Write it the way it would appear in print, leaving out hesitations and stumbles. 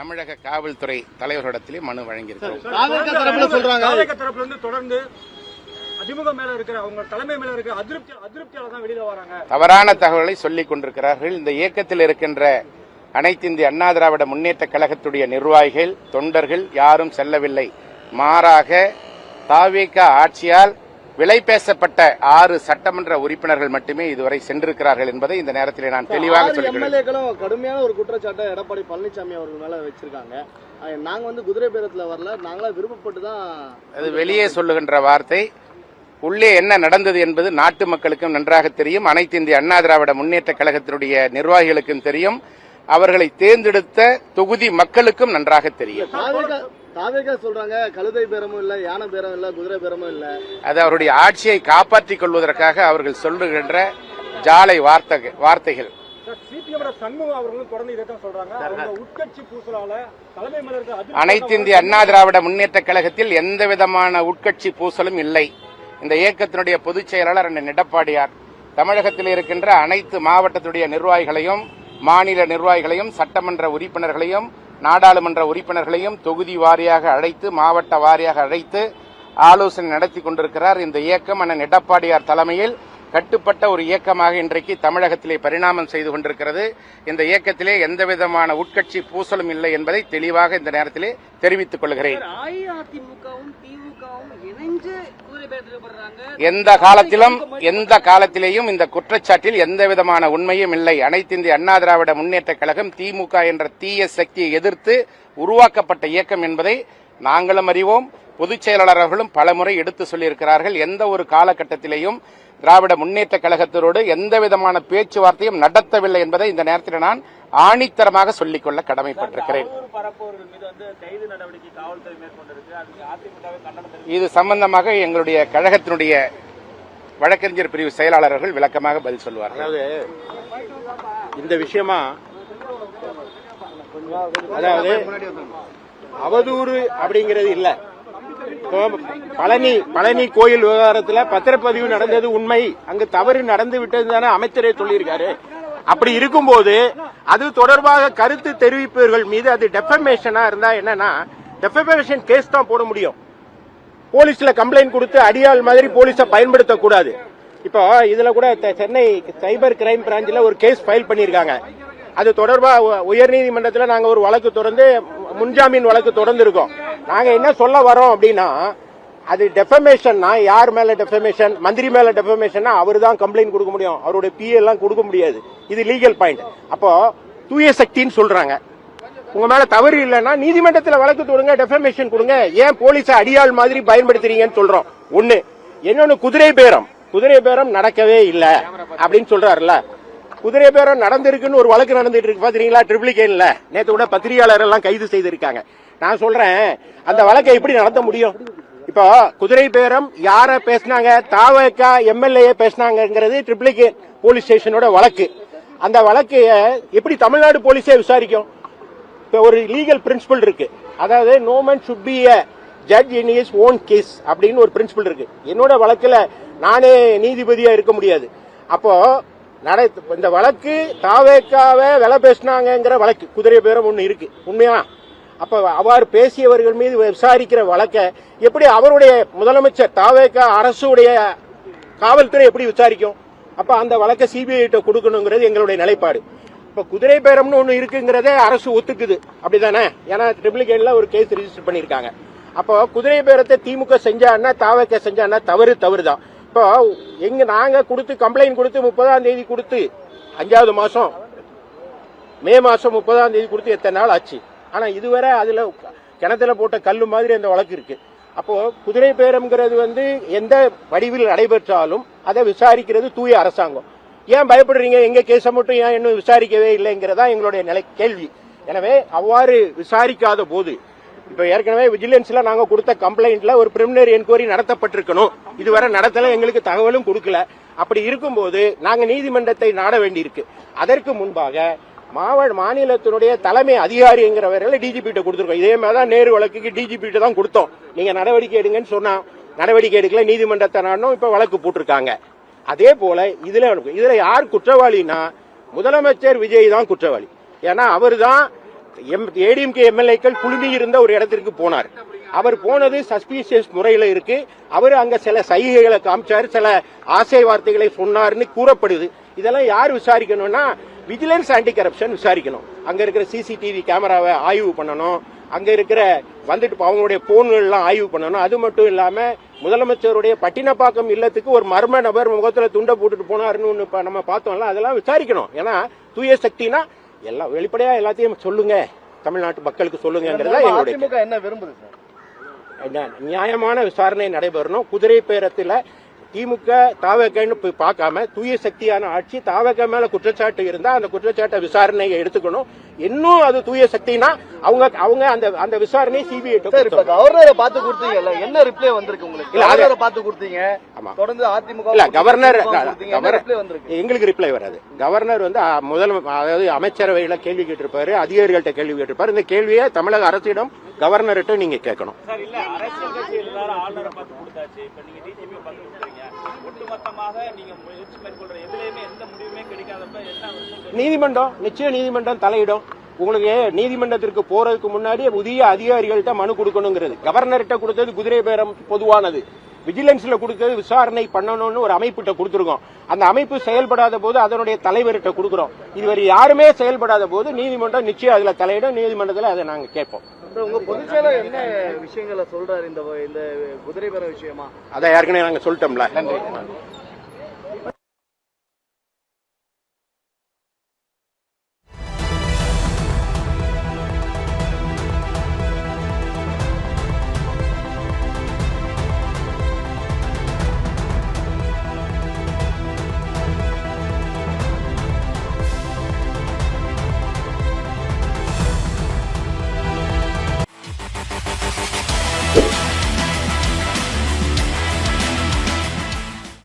தமிழக காவல்துறை தலைவர்களிடத்திலே மனு வழங்கியிருக்கிறோம். தொடர்ந்து அதிமுக மேல இருக்கிற அவங்க தலைமை மேல இருக்கிற அதிருப்தியால தான் வெளியில வராங்க. தவறான தகவலை சொல்லிக் கொண்டிருக்கிறார்கள். இந்த இயக்கத்தில் இருக்கின்ற அனைத்து இந்திய அண்ணா திராவிட முன்னேற்ற கழகத்துடைய நிர்வாகிகள் தொண்டர்கள் யாரும் செல்லவில்லை. மாறாக தாவேக ஆட்சியால் விலை பேசப்பட்ட 6 சட்டமன்ற உறுப்பினர்கள் மட்டுமே இதுவரை சென்றிருக்கிறார்கள் என்பதை இந்த நேரத்தில் நான் தெளிவாக சொல்கிறேன். எம்எல்ஏக்களும் கடுமையான ஒரு குற்றச்சாட்டை எடப்பாடி பழனிசாமி அவர்கள் மேல வச்சிருக்காங்க. நாங்க குதிரை பேரத்துல வரல, நாங்களா விருப்பப்பட்டு தான். அது வெளியே சொல்லுகின்ற வார்த்தை. உள்ளே என்ன நடந்தது என்பது நாட்டு மக்களுக்கும் நன்றாக தெரியும். அனைத்து இந்திய அண்ணா திராவிட முன்னேற்ற கழகத்தினுடைய நிர்வாகிகளுக்கும் தெரியும். அவர்களை தேர்ந்தெடுத்த தொகுதி மக்களுக்கும் நன்றாக தெரியும். சொல்றாங்க கழுதை பேரமும் இல்ல, யானை பேரம் இல்ல, குதிரை பேரமும் இல்ல. அது அவருடைய ஆட்சியை காப்பாற்றிக் கொள்வதற்காக அவர்கள் சொல்லுகின்ற ஜாலை வார்த்தைகள். அனைத்து இந்திய அண்ணா திராவிட முன்னேற்ற கழகத்தில் எந்த விதமான உட்கட்சி பூசலும் இல்லை. இந்த இயக்கத்தினுடைய பொதுச் செயலாளர் அண்ணன் எடப்பாடியார் தமிழகத்தில் இருக்கின்ற அனைத்து மாவட்டத்துடைய நிர்வாகிகளையும், மாநில நிர்வாகிகளையும், சட்டமன்ற உறுப்பினர்களையும், நாடாளுமன்ற உறுப்பினர்களையும் தொகுதி வாரியாக அழைத்து, மாவட்ட வாரியாக அழைத்து ஆலோசனை நடத்தி கொண்டிருக்கிறார். இந்த இயக்கம் அண்ணன் எடப்பாடியார் தலைமையில் கட்டுப்பட்ட ஒரு இயக்கமாக இன்றைக்கு தமிழகத்திலே பரிணாமம் செய்து கொண்டிருக்கிறது. இந்த இயக்கத்திலே எந்தவிதமான உட்கட்சி பூசலும் இல்லை என்பதை தெளிவாக இந்த நேரத்திலே தெரிவித்துக் கொள்கிறேன். எந்த காலத்திலேயும் இந்த குற்றச்சாட்டில் எந்தவிதமான உண்மையும் இல்லை. அனைத்து இந்திய அண்ணா திராவிட முன்னேற்ற கழகம் திமுக என்ற தீய சக்தியை எதிர்த்து உருவாக்கப்பட்ட இயக்கம் என்பதை நாங்களும் அறிவோம். பொதுச் செயலாளர் அவர்களும் பலமுறை எடுத்து சொல்லியிருக்கிறார்கள். எந்த ஒரு காலகட்டத்திலேயும் திராவிட முன்னேற்ற கழகத்தோடு எந்த விதமான பேச்சுவார்த்தையும் நடத்தவில்லை என்பதை இந்த நேரத்தில் நான் ஆணித்தரமாக சொல்லிக்கொள்ள கடமைப்பட்டிருக்கிறேன். இது சம்பந்தமாக எங்களுடைய கழகத்தினுடைய வழக்கறிஞர் பிரிவு செயலாளர்கள் விளக்கமாக பதில் சொல்வார்கள். அதாவது இந்த விஷயமா, அதாவது அவதூறு அப்படிங்கிறது இல்ல. பழனி கோயில் விவகாரத்துல பத்திரப்பதிவு நடந்தது உண்மை, அங்கு தவறு நடந்து விட்டது தானே அமைச்சரே சொல்லியிருக்காரு. அப்படி இருக்கும்போது அது தொடர்பாக கருத்து தெரிவிப்பவர்கள் மீது அது டெஃபமேஷனா இருந்தா என்னன்னா, டெஃபமேஷன் கேஸ் தான் போட முடியும். போலீஸ்ல கம்ப்ளைண்ட் கொடுத்து அடியாள் மாதிரி போலீஸை பயன்படுத்தக்கூடாது. இப்போ இதுல கூட சென்னை சைபர் கிரைம் பிரான்ச்ல ஒரு கேஸ் ஃபைல் பண்ணிருக்காங்க. அது தொடர்பா உயர்நீதிமன்றத்தில் நாங்க ஒரு வழக்கு தொடர்ந்து முன்ஜாமீன் வழக்கு தொடர்ந்து இருக்கோம். நாங்க என்ன சொல்ல வரோம் அப்படின்னா, அது டெஃபமேஷன்னா யார் மேல டெஃபமேஷன், மந்திரி மேல டெஃபமேஷன்னா அவர் தான் கம்ப்ளைண்ட் கொடுக்க முடியும், அவருடைய பிஏ எல்லாம் கொடுக்க முடியாது. இது லீகல் பாயிண்ட். அப்போ தூய சக்தின்னு சொல்றாங்க. உங்க மேல தவறு இல்லைன்னா நீதிமன்றத்தில் வழக்கு தொடுங்க, டெஃபமேஷன் கொடுங்க. ஏன் போலீஸை அடியாள் மாதிரி பயன்படுத்துறீங்கன்னு சொல்றோம். ஒன்னு. இன்னொன்னு குதிரை பேரம் நடக்கவே இல்லை அப்படின்னு சொல்றாருல்ல. குதிரை பேரம் நடந்திருக்குன்னு ஒரு வழக்கு நடந்துட்டு இருக்கு பாத்தீங்களா, ட்ரிபிளிகேன்ல. நேத்து கூட பத்திரிகையாளர் எல்லாம் கைது செய்திருக்காங்க. நான் சொல்றேன், அந்த வழக்கை எப்படி நடத்த முடியும்? இப்போ குதிரை பேரம் யார பேசினாங்க, தாவேக எம்எல்ஏ பேசினாங்கிறது ட்ரிபிளிகேன் போலீஸ் ஸ்டேஷனோட வழக்கு. அந்த வழக்கு எப்படி தமிழ்நாடு போலீஸே விசாரிக்கும்? இப்போ ஒரு லீகல் பிரின்சிபல் இருக்கு. அதாவது no man should be a judge in his own case அப்படின்னு ஒரு பிரின்சிபல் இருக்கு. என்னோட வழக்குல நானே நீதிபதியா இருக்க முடியாது. அப்போ இந்த வழக்கு தாவேக்காவே விலை பேசினாங்கிற வழக்கு, குதிரை பேரம் ஒண்ணு இருக்கு. உண்மையா? அப்ப அவ்வாறு பேசியவர்கள் மீது விசாரிக்கிற வழக்க எப்படி அவருடைய முதலமைச்சர் தாவேக்கா அரசுடைய காவல்துறை எப்படி விசாரிக்கும்? அப்ப அந்த வழக்கை சிபிஐ கிட்ட கொடுக்கணுங்கிறது எங்களுடைய நிலைப்பாடு. இப்ப குதிரை பேரம்னு ஒண்ணு இருக்குங்கிறதே அரசு ஒத்துக்குது, அப்படிதானே? ஏன்னா ட்ரிபிளிகேன்ல ஒரு கேஸ் ரெஜிஸ்டர் பண்ணிருக்காங்க. அப்போ குதிரை பேரத்தை திமுக செஞ்சான்னா தாவேக்கா செஞ்சான்னா தவறுதான். இப்போ நாங்க கொடுத்து கம்ப்ளைண்ட் கொடுத்து 30ஆம் தேதி கொடுத்து 5வது மாசம் மே மாசம் 30ஆம் தேதி கொடுத்து எத்தனை நாள் ஆச்சு? ஆனா இதுவரை அதுல கிணத்துல போட்ட கல்லு மாதிரி அந்த வழக்கு இருக்கு. அப்போ குதிரை பேரம்ங்கிறது எந்த வடிவில் நடைபெற்றாலும் அதை விசாரிக்கிறது தூய அரசாங்கம். ஏன் பயப்படுறீங்க? எங்க கேஸை மட்டும் ஏன் இன்னும் விசாரிக்கவே இல்லைங்கிறதா எங்களுடைய கேள்வி. எனவே அவ்வாறு விசாரிக்காத போது, இப்ப ஏற்கனவே விஜிலன்ஸ்ல நாங்க கொடுத்த கம்ப்ளைண்ட்ல ஒரு பிரிலிமினரி என்கொயரி நடத்தப்பட்டிருக்கணும். இதுவரை நடத்தல, எங்களுக்கு தகவலும் கொடுக்கல. அப்படி இருக்கும்போது நாங்க நீதிமன்றத்தை நாட வேண்டியிருக்கு. அதற்கு முன்பாக மாநிலத்தினுடைய தலைமை அதிகாரிங்கிறவர்களை டிஜிபி கிட்ட கொடுத்திருக்கோம். இதே மாதிரிதான் நேரு வழக்குக்கு டிஜிபி கிட்ட தான் கொடுத்தோம். நீங்க நடவடிக்கை எடுங்கன்னு சொன்னா நடவடிக்கை எடுக்கல, நீதிமன்றத்தை நாடணும். இப்ப வழக்கு போட்டிருக்காங்க. அதே போல இதுல யார் குற்றவாளினா முதலமைச்சர் விஜய் தான் குற்றவாளி. ஏன்னா அவர் தான் ஏடிஎம்கே எம்எல்ஏக்கள் குழுமி இருந்த ஒரு இடத்திற்கு போனார். அவர் போனது சஸ்பீஷியஸ் முறையில இருக்கு. அவர் அங்க சில சைகைகளை காமிச்சாரு, சில ஆசை வார்த்தைகளை சொன்னார்னு கூறப்படுது. இதெல்லாம் யார் விசாரிக்கணும்னா விஜிலன்ஸ் ஆன்டி கரப்ஷன் விசாரிக்கணும். அங்க இருக்கிற சிசிடிவி கேமராவை ஆய்வு பண்ணணும். அங்க இருக்கிற வந்துட்டு அவங்களுடைய போன்கள் எல்லாம் ஆய்வு பண்ணணும். அது மட்டும் இல்லாம முதலமைச்சருடைய பட்டினப்பாக்கம் இல்லத்துக்கு ஒரு மர்ம நபர் முகத்துல துண்டை போட்டுட்டு போனாருன்னு நம்ம பார்த்தோம்ல, அதெல்லாம் விசாரிக்கணும். ஏன்னா தூய சக்தினா எல்லாம் வெளிப்படையா எல்லாத்தையும் சொல்லுங்க, தமிழ்நாட்டு மக்களுக்கு சொல்லுங்கிறதா எங்களுடைய என்ன விரும்புது சார்? நியாயமான விசாரணை நடைபெறணும். குதிரை பேரத்தில் திமுக தாவகன்னு போய் பார்க்காம தூய சக்தியான ஆட்சி தாவக மேல குற்றச்சாட்டு இருந்தா அந்த குற்றச்சாட்டை விசாரணையை எடுத்துக்கணும். இன்னும் அது தூய சக்தினா அவங்க அந்த விசாரணை சிபிஐ. கவர்னரை பார்த்து கொடுத்தீங்கல்ல, என்ன ரிப்ளை வந்திருக்கு உங்களுக்கு? கவர்னரை பார்த்து கொடுத்தீங்க, தொடர்ந்து அதிமுக இல்ல கவர்னர் எங்களுக்கு ரிப்ளை வராது. கவர்னர் வந்து அதாவது அமைச்சரவையில கேள்வி கேட்டிருப்பாரு, அதிகாரிகள்ட்ட கேள்வி கேட்டிருப்பாரு. இந்த கேள்வியை தமிழக அரசிடம் கவர்னர்கிட்ட நீங்க கேட்கணும். நீதிமன்றம் நிச்சயம் நீதிமன்றம் தலையிடும். உங்களுக்கு நீதிமன்றத்திற்கு போறதுக்கு முன்னாடி புதிய அதிகாரிகள்ட்ட மனு கொடுக்கணுங்கிறது. கவர்னர்கிட்ட கொடுத்தது குதிரை பேரம் பொதுவானது, விஜிலன்ஸ்ல கொடுத்தது விசாரணை பண்ணணும்னு ஒரு அமைப்பிட்ட கொடுத்திருக்கோம். அந்த அமைப்பு செயல்படாத போது அதனுடைய தலைவர்கிட்ட கொடுக்கிறோம். இதுவரை யாருமே செயல்படாத போது நீதிமன்றம் நிச்சயம் அதுல தலையிடும். நீதிமன்றத்தில் அதை நாங்க கேட்போம். உங்க பொதுச்செயலர் என்ன விஷயங்களை சொல்றாரு இந்த குதிரை பேர விஷயமா? அதை ஏற்கனவே நாங்க சொல்லிட்டோம்ல. நன்றி.